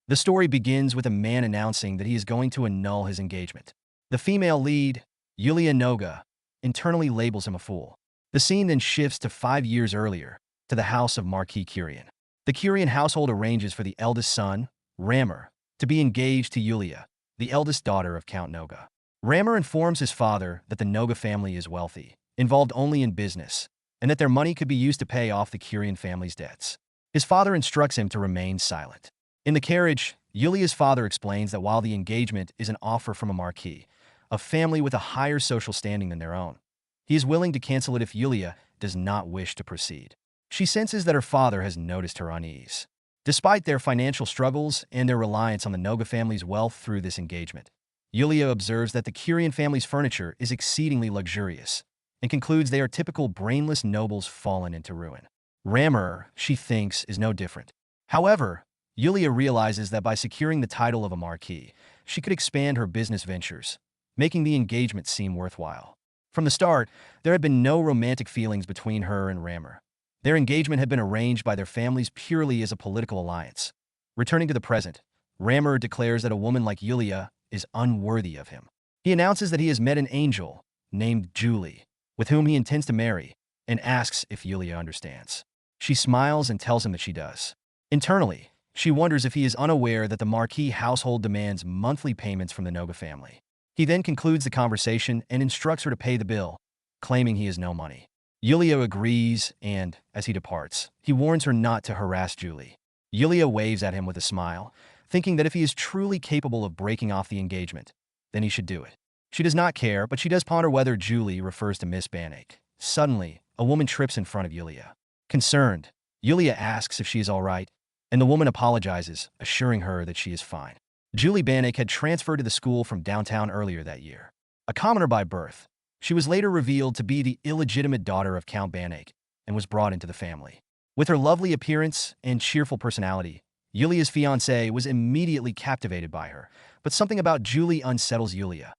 The story begins with a man announcing that he is going to annul his engagement. The female lead, Yulia Noga, internally labels him a fool. The scene then shifts to 5 years earlier, to the house of Marquis Kyrian. The Kyrian household arranges for the eldest son, Rammer, to be engaged to Yulia, the eldest daughter of Count Noga. Rammer informs his father that the Noga family is wealthy, involved only in business, and that their money could be used to pay off the Kyrian family's debts. His father instructs him to remain silent. In the carriage, Yulia's father explains that while the engagement is an offer from a marquis, a family with a higher social standing than their own, he is willing to cancel it if Yulia does not wish to proceed. She senses that her father has noticed her unease. Despite their financial struggles and their reliance on the Noga family's wealth through this engagement, Yulia observes that the Kyrian family's furniture is exceedingly luxurious and concludes they are typical brainless nobles fallen into ruin. Rammer, she thinks, is no different. However, Yulia realizes that by securing the title of a marquis, she could expand her business ventures, making the engagement seem worthwhile. From the start, there had been no romantic feelings between her and Rammer. Their engagement had been arranged by their families purely as a political alliance. Returning to the present, Rammer declares that a woman like Yulia is unworthy of him. He announces that he has met an angel named Julie, with whom he intends to marry, and asks if Yulia understands. She smiles and tells him that she does. Internally, she wonders if he is unaware that the Marquis household demands monthly payments from the Noga family. He then concludes the conversation and instructs her to pay the bill, claiming he has no money. Yulia agrees and, as he departs, he warns her not to harass Julie. Yulia waves at him with a smile, thinking that if he is truly capable of breaking off the engagement, then he should do it. She does not care, but she does ponder whether Julie refers to Miss Banach. Suddenly, a woman trips in front of Yulia. Concerned, Yulia asks if she is all right, and the woman apologizes, assuring her that she is fine. Julie Banach had transferred to the school from downtown earlier that year. A commoner by birth, she was later revealed to be the illegitimate daughter of Count Banach and was brought into the family. With her lovely appearance and cheerful personality, Yulia's fiancé was immediately captivated by her, but something about Julie unsettles Yulia.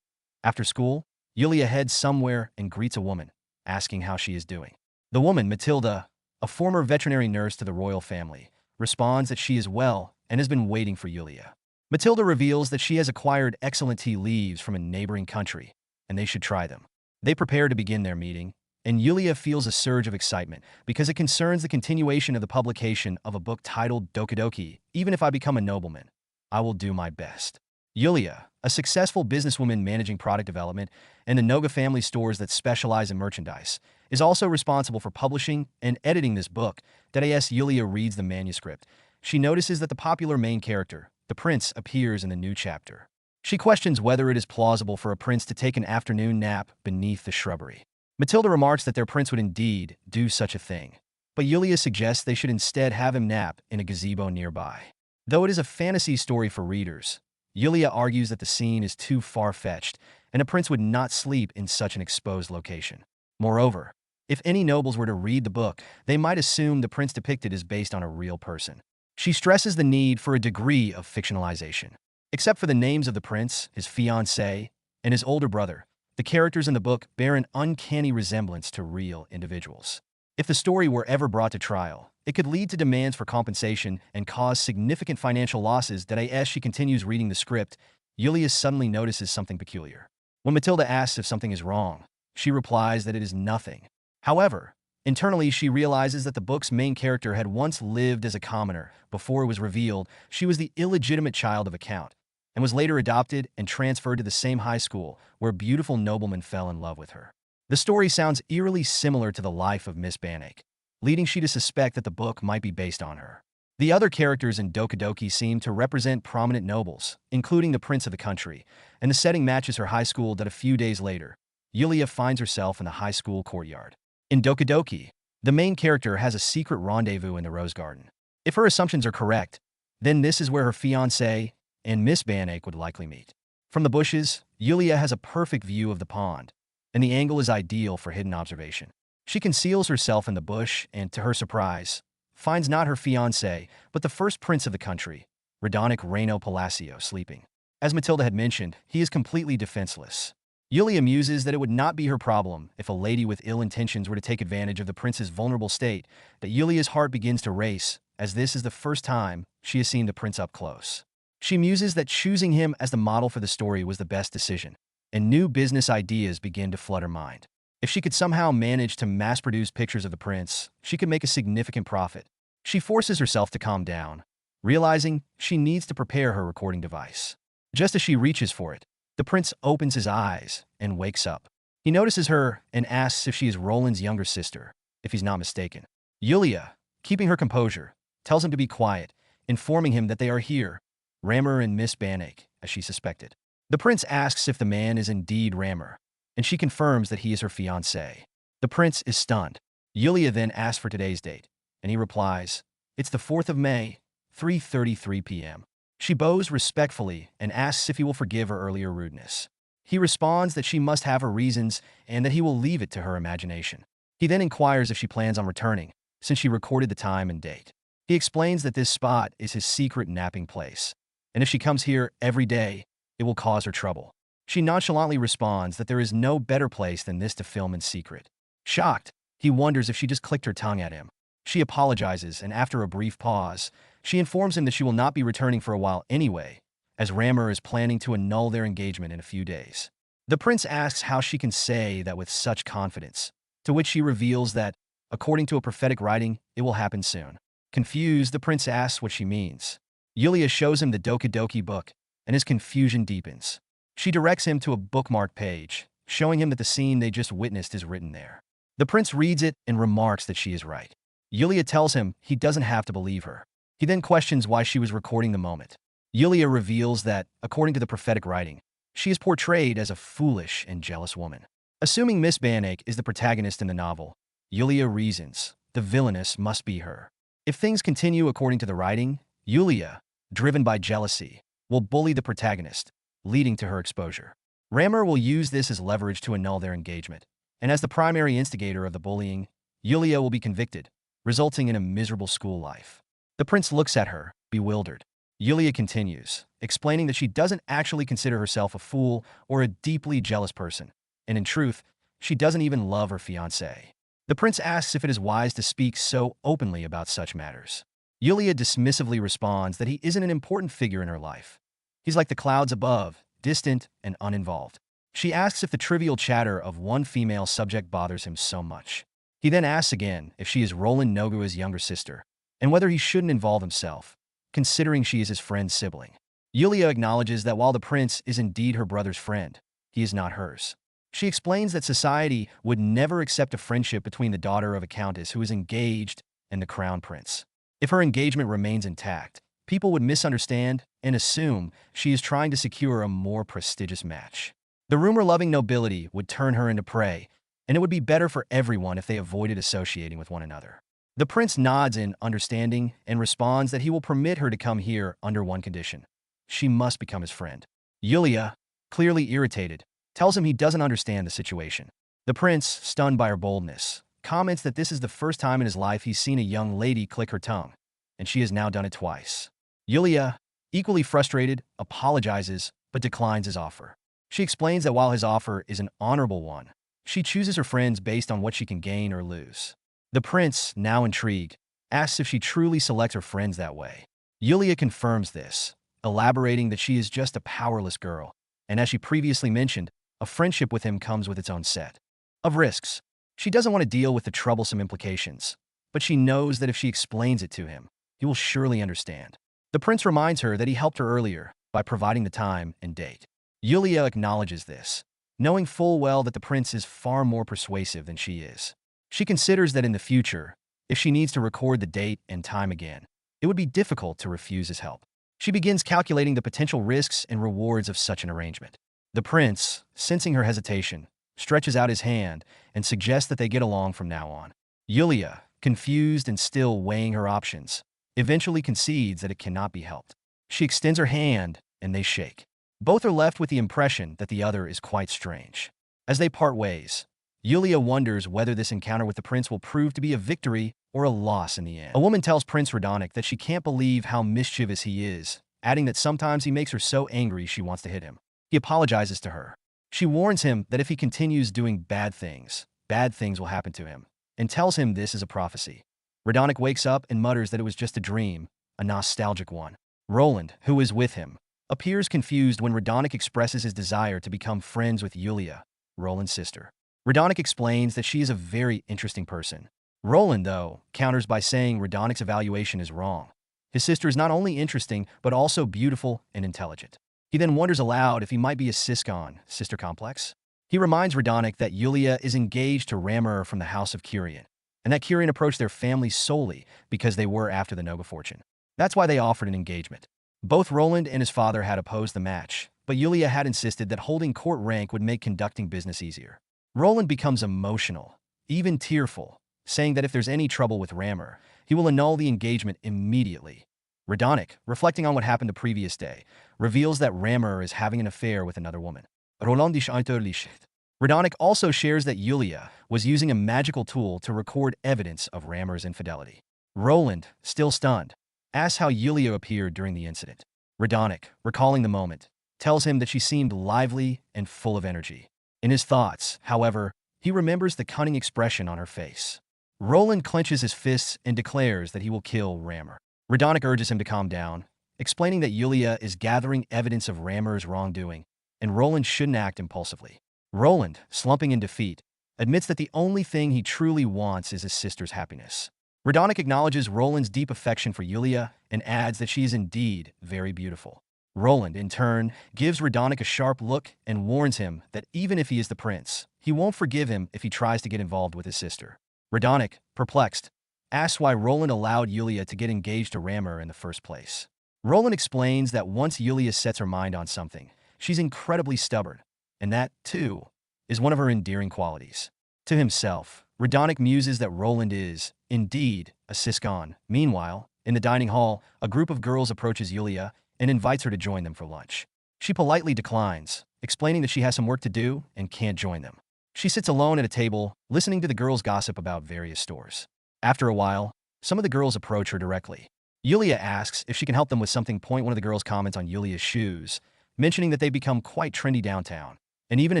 After school, Yulia heads somewhere and greets a woman, asking how she is doing. The woman, Matilda, a former veterinary nurse to the royal family, responds that she is well and has been waiting for Yulia. Matilda reveals that she has acquired excellent tea leaves from a neighboring country, and they should try them. They prepare to begin their meeting, and Yulia feels a surge of excitement because it concerns the continuation of the publication of a book titled DokiDoki. Even if I become a nobleman, I will do my best. Yulia, a successful businesswoman managing product development and the Noga family stores that specialize in merchandise, is also responsible for publishing and editing this book. As Yulia reads the manuscript, she notices that the popular main character, the prince, appears in the new chapter. She questions whether it is plausible for a prince to take an afternoon nap beneath the shrubbery. Matilda remarks that their prince would indeed do such a thing, but Yulia suggests they should instead have him nap in a gazebo nearby. Though it is a fantasy story for readers, Yulia argues that the scene is too far-fetched, and a prince would not sleep in such an exposed location. Moreover, if any nobles were to read the book, they might assume the prince depicted is based on a real person. She stresses the need for a degree of fictionalization. Except for the names of the prince, his fiancé, and his older brother, the characters in the book bear an uncanny resemblance to real individuals. If the story were ever brought to trial, it could lead to demands for compensation and cause significant financial losses. As she continues reading the script, Yulia suddenly notices something peculiar. When Matilda asks if something is wrong, she replies that it is nothing. However, internally she realizes that the book's main character had once lived as a commoner before it was revealed she was the illegitimate child of a count, and was later adopted and transferred to the same high school where a beautiful nobleman fell in love with her. The story sounds eerily similar to the life of Miss Banach, leading she to suspect that the book might be based on her. The other characters in DokiDoki seem to represent prominent nobles, including the prince of the country, and the setting matches her high school. That a few days later, Yulia finds herself in the high school courtyard. In DokiDoki, the main character has a secret rendezvous in the Rose Garden. If her assumptions are correct, then this is where her fiancé and Miss Banach would likely meet. From the bushes, Yulia has a perfect view of the pond, and the angle is ideal for hidden observation. She conceals herself in the bush and, to her surprise, finds not her fiancé, but the first prince of the country, Radonic Reino Palacio, sleeping. As Matilda had mentioned, he is completely defenseless. Yulia muses that it would not be her problem if a lady with ill intentions were to take advantage of the prince's vulnerable state, that Yulia's heart begins to race, as this is the first time she has seen the prince up close. She muses that choosing him as the model for the story was the best decision, and new business ideas begin to flood her mind. If she could somehow manage to mass-produce pictures of the prince, she could make a significant profit. She forces herself to calm down, realizing she needs to prepare her recording device. Just as she reaches for it, the prince opens his eyes and wakes up. He notices her and asks if she is Roland's younger sister, if he's not mistaken. Yulia, keeping her composure, tells him to be quiet, informing him that they are here, Rammer and Miss Banach, as she suspected. The prince asks if the man is indeed Rammer, and she confirms that he is her fiancé. The prince is stunned. Yulia then asks for today's date, and he replies, "It's the 4th of May, 3:33 p.m. She bows respectfully and asks if he will forgive her earlier rudeness. He responds that she must have her reasons and that he will leave it to her imagination. He then inquires if she plans on returning, since she recorded the time and date. He explains that this spot is his secret napping place, and if she comes here every day, it will cause her trouble. She nonchalantly responds that there is no better place than this to film in secret. Shocked, he wonders if she just clicked her tongue at him. She apologizes, and after a brief pause, she informs him that she will not be returning for a while anyway, as Rammer is planning to annul their engagement in a few days. The prince asks how she can say that with such confidence, to which she reveals that, according to a prophetic writing, it will happen soon. Confused, the prince asks what she means. Yulia shows him the DokiDoki book, and his confusion deepens. She directs him to a bookmark page, showing him that the scene they just witnessed is written there. The prince reads it and remarks that she is right. Yulia tells him he doesn't have to believe her. He then questions why she was recording the moment. Yulia reveals that, according to the prophetic writing, she is portrayed as a foolish and jealous woman. Assuming Miss Banach is the protagonist in the novel, Yulia reasons the villainess must be her. If things continue according to the writing, Yulia, driven by jealousy, will bully the protagonist, leading to her exposure. Rammer will use this as leverage to annul their engagement, and as the primary instigator of the bullying, Yulia will be convicted, resulting in a miserable school life. The prince looks at her, bewildered. Yulia continues, explaining that she doesn't actually consider herself a fool or a deeply jealous person, and in truth, she doesn't even love her fiancé. The prince asks if it is wise to speak so openly about such matters. Yulia dismissively responds that he isn't an important figure in her life. He's like the clouds above, distant and uninvolved. She asks if the trivial chatter of one female subject bothers him so much. He then asks again if she is Roland Nogua's younger sister, and whether he shouldn't involve himself, considering she is his friend's sibling. Yulia acknowledges that while the prince is indeed her brother's friend, he is not hers. She explains that society would never accept a friendship between the daughter of a countess who is engaged and the crown prince. If her engagement remains intact, people would misunderstand and assume she is trying to secure a more prestigious match. The rumor-loving nobility would turn her into prey, and it would be better for everyone if they avoided associating with one another. The prince nods in understanding and responds that he will permit her to come here under one condition. She must become his friend. Yulia, clearly irritated, tells him he doesn't understand the situation. The prince, stunned by her boldness, comments that this is the first time in his life he's seen a young lady click her tongue, and she has now done it twice. Yulia, equally frustrated, apologizes but declines his offer. She explains that while his offer is an honorable one, she chooses her friends based on what she can gain or lose. The prince, now intrigued, asks if she truly selects her friends that way. Yulia confirms this, elaborating that she is just a powerless girl, and as she previously mentioned, a friendship with him comes with its own set of risks. She doesn't want to deal with the troublesome implications, but she knows that if she explains it to him, he will surely understand. The prince reminds her that he helped her earlier by providing the time and date. Yulia acknowledges this, knowing full well that the prince is far more persuasive than she is. She considers that in the future, if she needs to record the date and time again, it would be difficult to refuse his help. She begins calculating the potential risks and rewards of such an arrangement. The prince, sensing her hesitation, stretches out his hand and suggests that they get along from now on. Yulia, confused and still weighing her options, eventually concedes that it cannot be helped. She extends her hand, and they shake. Both are left with the impression that the other is quite strange. As they part ways, Yulia wonders whether this encounter with the prince will prove to be a victory or a loss in the end. A woman tells Prince Radonic that she can't believe how mischievous he is, adding that sometimes he makes her so angry she wants to hit him. He apologizes to her. She warns him that if he continues doing bad things will happen to him, and tells him this is a prophecy. Radonic wakes up and mutters that it was just a dream, a nostalgic one. Roland, who is with him, appears confused when Radonic expresses his desire to become friends with Yulia, Roland's sister. Radonic explains that she is a very interesting person. Roland, though, counters by saying Radonic's evaluation is wrong. His sister is not only interesting, but also beautiful and intelligent. He then wonders aloud if he might be a siscon, sister complex. He reminds Radonic that Yulia is engaged to Rammer from the house of Kyrian, and that Kyrian approached their family solely because they were after the Noga fortune. That's why they offered an engagement. Both Roland and his father had opposed the match, but Yulia had insisted that holding court rank would make conducting business easier. Roland becomes emotional, even tearful, saying that if there's any trouble with Rammer, he will annul the engagement immediately. Radonic, reflecting on what happened the previous day, reveals that Rammer is having an affair with another woman. Radonic also shares that Yulia was using a magical tool to record evidence of Rammer's infidelity. Roland, still stunned, asks how Yulia appeared during the incident. Radonic, recalling the moment, tells him that she seemed lively and full of energy. In his thoughts, however, he remembers the cunning expression on her face. Roland clenches his fists and declares that he will kill Rammer. Radonic urges him to calm down, explaining that Yulia is gathering evidence of Rammer's wrongdoing, and Roland shouldn't act impulsively. Roland, slumping in defeat, admits that the only thing he truly wants is his sister's happiness. Radonic acknowledges Roland's deep affection for Yulia and adds that she is indeed very beautiful. Roland, in turn, gives Radonic a sharp look and warns him that even if he is the prince, he won't forgive him if he tries to get involved with his sister. Radonic, perplexed, asks why Roland allowed Yulia to get engaged to Rammer in the first place. Roland explains that once Yulia sets her mind on something, she's incredibly stubborn, and that, too, is one of her endearing qualities. To himself, Radonic muses that Roland is, indeed, a siscon. Meanwhile, in the dining hall, a group of girls approaches Yulia and invites her to join them for lunch. She politely declines, explaining that she has some work to do and can't join them. She sits alone at a table, listening to the girls gossip about various stores. After a while, some of the girls approach her directly. Yulia asks if she can help them with something. One of the girls comments on Yulia's shoes, mentioning that they become quite trendy downtown, and even a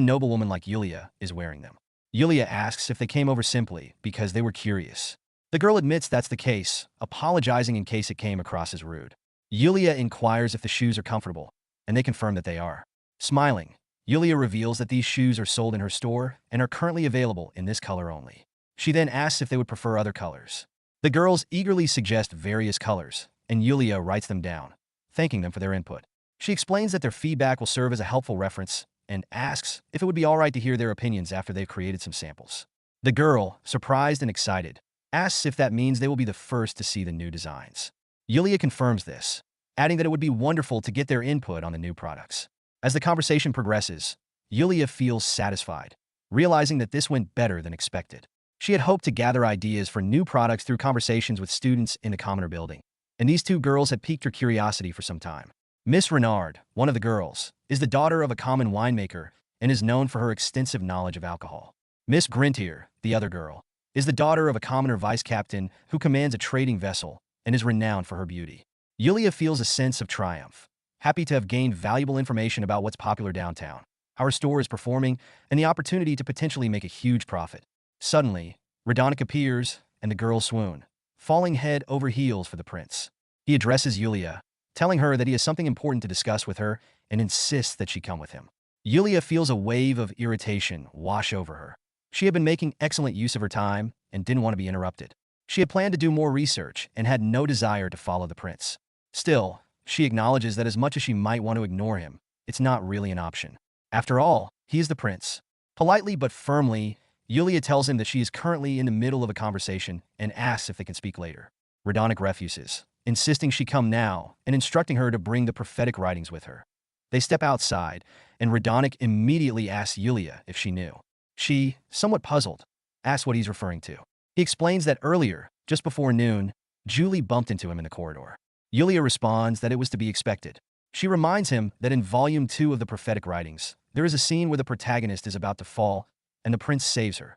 noblewoman like Yulia is wearing them. Yulia asks if they came over simply because they were curious. The girl admits that's the case, apologizing in case it came across as rude. Yulia inquires if the shoes are comfortable, and they confirm that they are. Smiling, Yulia reveals that these shoes are sold in her store and are currently available in this color only. She then asks if they would prefer other colors. The girls eagerly suggest various colors, and Yulia writes them down, thanking them for their input. She explains that their feedback will serve as a helpful reference and asks if it would be all right to hear their opinions after they've created some samples. The girl, surprised and excited, asks if that means they will be the first to see the new designs. Yulia confirms this, adding that it would be wonderful to get their input on the new products. As the conversation progresses, Yulia feels satisfied, realizing that this went better than expected. She had hoped to gather ideas for new products through conversations with students in the commoner building, and these two girls had piqued her curiosity for some time. Miss Renard, one of the girls, is the daughter of a common winemaker and is known for her extensive knowledge of alcohol. Miss Grintier, the other girl, is the daughter of a commoner vice-captain who commands a trading vessel and is renowned for her beauty. Yulia feels a sense of triumph, happy to have gained valuable information about what's popular downtown, how her store is performing, and the opportunity to potentially make a huge profit. Suddenly, Radonic appears, and the girls swoon, falling head over heels for the prince. He addresses Yulia, telling her that he has something important to discuss with her and insists that she come with him. Yulia feels a wave of irritation wash over her. She had been making excellent use of her time and didn't want to be interrupted. She had planned to do more research and had no desire to follow the prince. Still, she acknowledges that as much as she might want to ignore him, it's not really an option. After all, he is the prince. Politely but firmly, Yulia tells him that she is currently in the middle of a conversation and asks if they can speak later. Radonic refuses, insisting she come now and instructing her to bring the prophetic writings with her. They step outside, and Radonic immediately asks Yulia if she knew. She, somewhat puzzled, asks what he's referring to. He explains that earlier, just before noon, Julie bumped into him in the corridor. Yulia responds that it was to be expected. She reminds him that in Volume 2 of the prophetic writings, there is a scene where the protagonist is about to fall, and the prince saves her.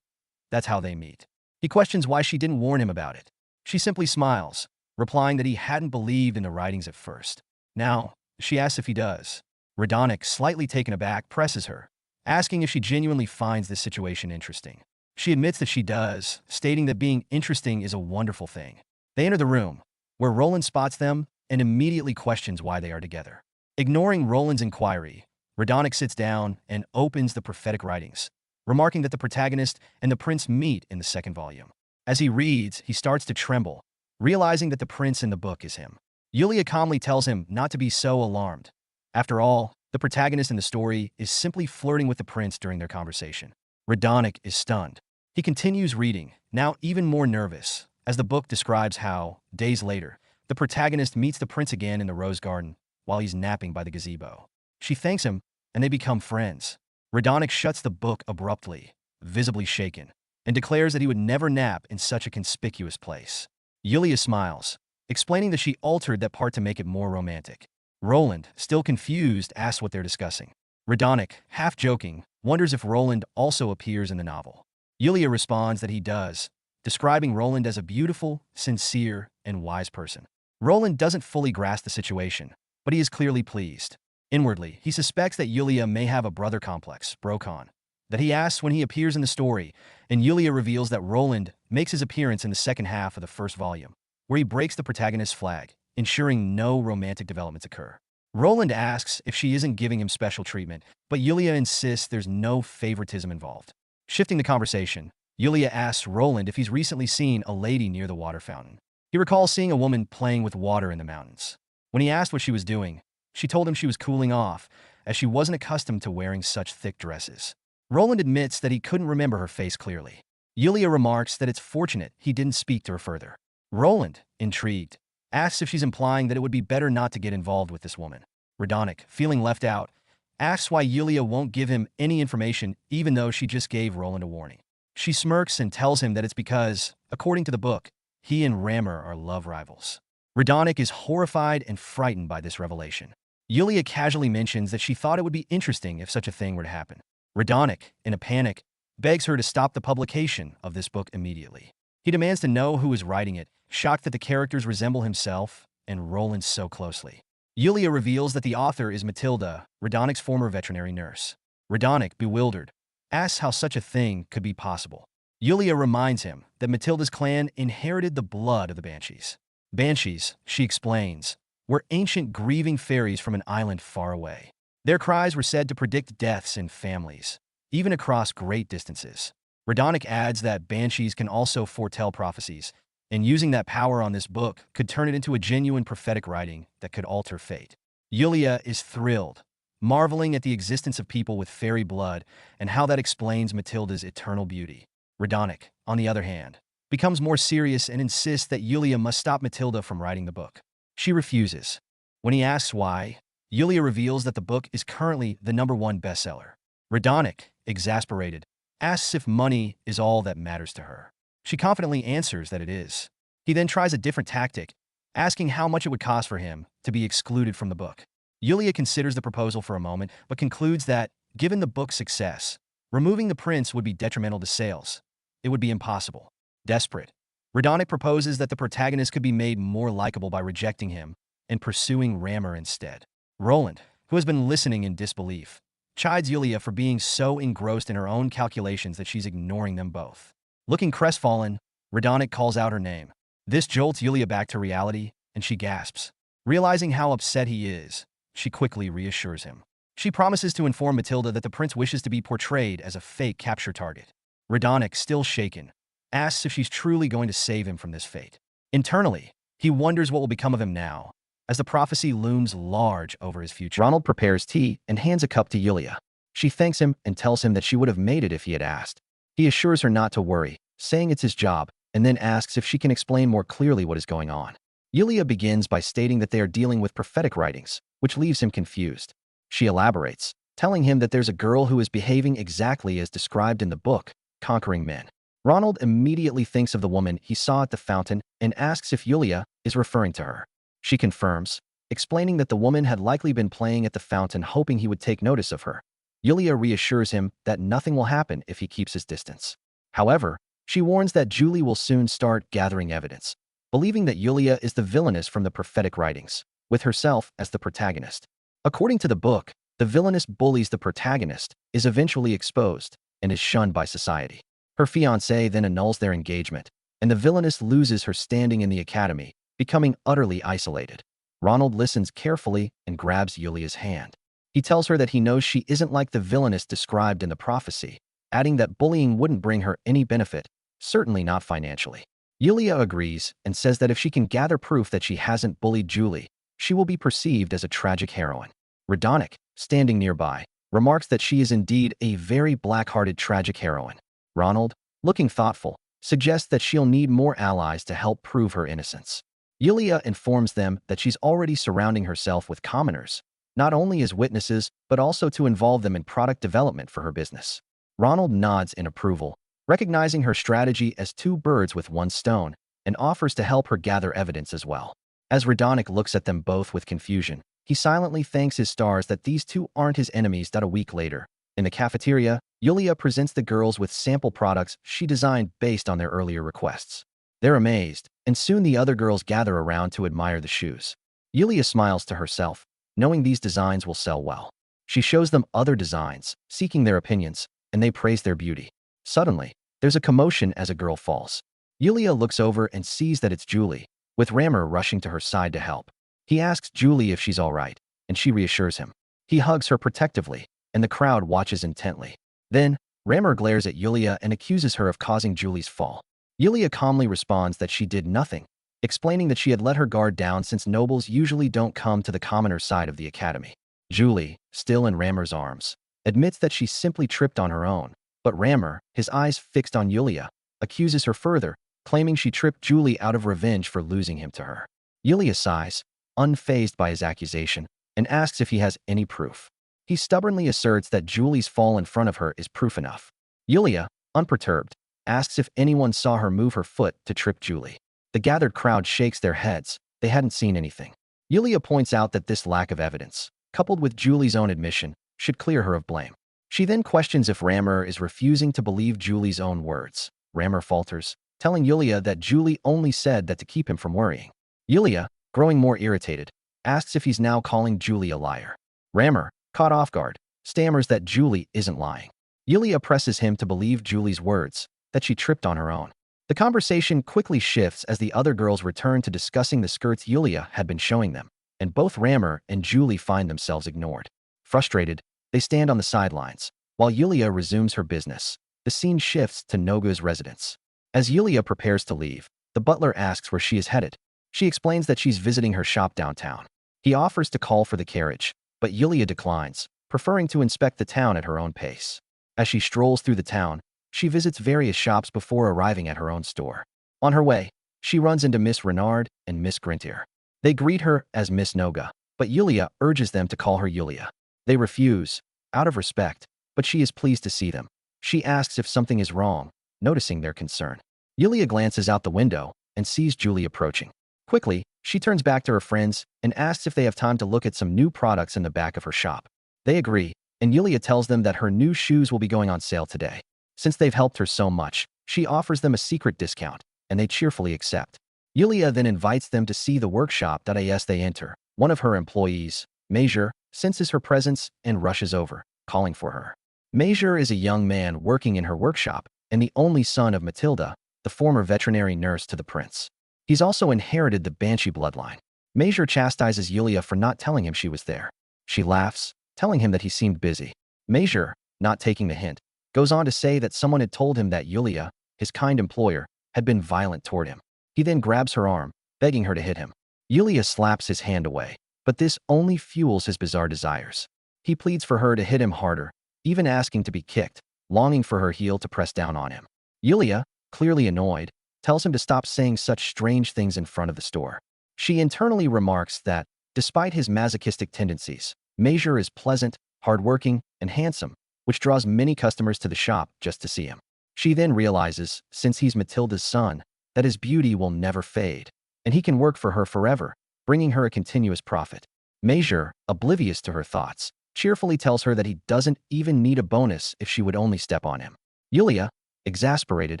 That's how they meet. He questions why she didn't warn him about it. She simply smiles, replying that he hadn't believed in the writings at first. Now, she asks if he does. Radonic, slightly taken aback, presses her, asking if she genuinely finds this situation interesting. She admits that she does, stating that being interesting is a wonderful thing. They enter the room, where Roland spots them and immediately questions why they are together. Ignoring Roland's inquiry, Radonic sits down and opens the prophetic writings, remarking that the protagonist and the prince meet in the second volume. As he reads, he starts to tremble, realizing that the prince in the book is him. Yulia calmly tells him not to be so alarmed. After all, the protagonist in the story is simply flirting with the prince during their conversation. Radonic is stunned. He continues reading, now even more nervous, as the book describes how, days later, the protagonist meets the prince again in the rose garden while he's napping by the gazebo. She thanks him, and they become friends. Radonic shuts the book abruptly, visibly shaken, and declares that he would never nap in such a conspicuous place. Yulia smiles, explaining that she altered that part to make it more romantic. Roland, still confused, asks what they're discussing. Radonic, half joking, wonders if Roland also appears in the novel. Yulia responds that he does, describing Roland as a beautiful, sincere, and wise person. Roland doesn't fully grasp the situation, but he is clearly pleased. Inwardly, he suspects that Yulia may have a brother complex, Brokon, that he asks when he appears in the story, and Yulia reveals that Roland makes his appearance in the second half of the first volume, where he breaks the protagonist's flag, ensuring no romantic developments occur. Roland asks if she isn't giving him special treatment, but Yulia insists there's no favoritism involved. Shifting the conversation, Yulia asks Roland if he's recently seen a lady near the water fountain. He recalls seeing a woman playing with water in the mountains. When he asked what she was doing, she told him she was cooling off, as she wasn't accustomed to wearing such thick dresses. Roland admits that he couldn't remember her face clearly. Yulia remarks that it's fortunate he didn't speak to her further. Roland, intrigued, asks if she's implying that it would be better not to get involved with this woman. Radonic, feeling left out, asks why Yulia won't give him any information even though she just gave Roland a warning. She smirks and tells him that it's because, according to the book, he and Rammer are love rivals. Radonic is horrified and frightened by this revelation. Yulia casually mentions that she thought it would be interesting if such a thing were to happen. Radonic, in a panic, begs her to stop the publication of this book immediately. He demands to know who is writing it, shocked that the characters resemble himself and Roland so closely. Yulia reveals that the author is Matilda, Radonic's former veterinary nurse. Radonic, bewildered, asks how such a thing could be possible. Yulia reminds him that Matilda's clan inherited the blood of the Banshees. Banshees, she explains, were ancient grieving fairies from an island far away. Their cries were said to predict deaths in families, even across great distances. Radonic adds that Banshees can also foretell prophecies, and using that power on this book could turn it into a genuine prophetic writing that could alter fate. Yulia is thrilled, marveling at the existence of people with fairy blood and how that explains Matilda's eternal beauty. Radonic, on the other hand, becomes more serious and insists that Yulia must stop Matilda from writing the book. She refuses. When he asks why, Yulia reveals that the book is currently the #1 bestseller. Radonic, exasperated, asks if money is all that matters to her. She confidently answers that it is. He then tries a different tactic, asking how much it would cost for him to be excluded from the book. Yulia considers the proposal for a moment, but concludes that, given the book's success, removing the prince would be detrimental to sales. It would be impossible. Desperate, Radonic proposes that the protagonist could be made more likable by rejecting him and pursuing Rammer instead. Roland, who has been listening in disbelief, chides Yulia for being so engrossed in her own calculations that she's ignoring them both. Looking crestfallen, Radonic calls out her name. This jolts Yulia back to reality, and she gasps. Realizing how upset he is, she quickly reassures him. She promises to inform Matilda that the prince wishes to be portrayed as a fake capture target. Radonic, still shaken, asks if she's truly going to save him from this fate. Internally, he wonders what will become of him now, as the prophecy looms large over his future. Ronald prepares tea and hands a cup to Yulia. She thanks him and tells him that she would have made it if he had asked. He assures her not to worry, saying it's his job, and then asks if she can explain more clearly what is going on. Yulia begins by stating that they are dealing with prophetic writings, which leaves him confused. She elaborates, telling him that there's a girl who is behaving exactly as described in the book, Conquering Men. Ronald immediately thinks of the woman he saw at the fountain and asks if Yulia is referring to her. She confirms, explaining that the woman had likely been playing at the fountain hoping he would take notice of her. Yulia reassures him that nothing will happen if he keeps his distance. However, she warns that Julie will soon start gathering evidence, believing that Yulia is the villainess from the prophetic writings, with herself as the protagonist. According to the book, the villainess bullies the protagonist, is eventually exposed, and is shunned by society. Her fiancé then annuls their engagement, and the villainess loses her standing in the academy, becoming utterly isolated. Ronald listens carefully and grabs Yulia's hand. He tells her that he knows she isn't like the villainess described in the prophecy, adding that bullying wouldn't bring her any benefit, certainly not financially. Yulia agrees and says that if she can gather proof that she hasn't bullied Julie, she will be perceived as a tragic heroine. Radonic, standing nearby, remarks that she is indeed a very black-hearted tragic heroine. Ronald, looking thoughtful, suggests that she'll need more allies to help prove her innocence. Yulia informs them that she's already surrounding herself with commoners, not only as witnesses, but also to involve them in product development for her business. Ronald nods in approval, recognizing her strategy as two birds with one stone, and offers to help her gather evidence as well. As Radonic looks at them both with confusion, he silently thanks his stars that these two aren't his enemies. A week later, in the cafeteria, Yulia presents the girls with sample products she designed based on their earlier requests. They're amazed, and soon the other girls gather around to admire the shoes. Yulia smiles to herself, knowing these designs will sell well. She shows them other designs, seeking their opinions, and they praise their beauty. Suddenly, there's a commotion as a girl falls. Yulia looks over and sees that it's Julie, with Rammer rushing to her side to help. He asks Julie if she's all right, and she reassures him. He hugs her protectively, and the crowd watches intently. Then, Rammer glares at Yulia and accuses her of causing Julie's fall. Yulia calmly responds that she did nothing, explaining that she had let her guard down since nobles usually don't come to the commoner side of the academy. Julie, still in Rammer's arms, admits that she simply tripped on her own, but Rammer, his eyes fixed on Yulia, accuses her further, claiming she tripped Julie out of revenge for losing him to her. Yulia sighs, unfazed by his accusation, and asks if he has any proof. He stubbornly asserts that Julie's fall in front of her is proof enough. Yulia, unperturbed, asks if anyone saw her move her foot to trip Julie. The gathered crowd shakes their heads. They hadn't seen anything. Yulia points out that this lack of evidence, coupled with Julie's own admission, should clear her of blame. She then questions if Rammer is refusing to believe Julie's own words. Rammer falters, telling Yulia that Julie only said that to keep him from worrying. Yulia, growing more irritated, asks if he's now calling Julie a liar. Rammer, caught off guard, stammers that Julie isn't lying. Yulia presses him to believe Julie's words, that she tripped on her own. The conversation quickly shifts as the other girls return to discussing the skirts Yulia had been showing them, and both Rammer and Julie find themselves ignored. Frustrated, they stand on the sidelines. While Yulia resumes her business, the scene shifts to Noga's residence. As Yulia prepares to leave, the butler asks where she is headed. She explains that she's visiting her shop downtown. He offers to call for the carriage, but Yulia declines, preferring to inspect the town at her own pace. As she strolls through the town, she visits various shops before arriving at her own store. On her way, she runs into Miss Renard and Miss Grintier. They greet her as Miss Noga, but Yulia urges them to call her Yulia. They refuse, out of respect, but she is pleased to see them. She asks if something is wrong, noticing their concern. Yulia glances out the window and sees Julie approaching. Quickly, she turns back to her friends and asks if they have time to look at some new products in the back of her shop. They agree, and Yulia tells them that her new shoes will be going on sale today. Since they've helped her so much, she offers them a secret discount, and they cheerfully accept. Yulia then invites them to see the workshop. As they enter, one of her employees, Major, senses her presence and rushes over, calling for her. Major is a young man working in her workshop and the only son of Matilda, the former veterinary nurse to the prince. He's also inherited the Banshee bloodline. Major chastises Yulia for not telling him she was there. She laughs, telling him that he seemed busy. Major, not taking the hint, goes on to say that someone had told him that Yulia, his kind employer, had been violent toward him. He then grabs her arm, begging her to hit him. Yulia slaps his hand away, but this only fuels his bizarre desires. He pleads for her to hit him harder, even asking to be kicked, longing for her heel to press down on him. Yulia, clearly annoyed, tells him to stop saying such strange things in front of the store. She internally remarks that, despite his masochistic tendencies, Major is pleasant, hardworking, and handsome, which draws many customers to the shop just to see him. She then realizes, since he's Matilda's son, that his beauty will never fade, and he can work for her forever, bringing her a continuous profit. Major, oblivious to her thoughts, cheerfully tells her that he doesn't even need a bonus if she would only step on him. Yulia, exasperated,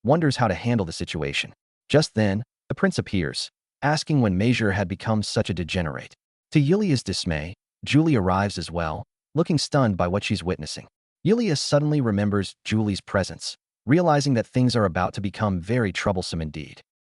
wonders how to handle the situation. Just then, the prince appears, asking when Major had become such a degenerate. To Yulia's dismay, Julie arrives as well, looking stunned by what she's witnessing. Yulia suddenly remembers Julie's presence, realizing that things are about to become very troublesome indeed.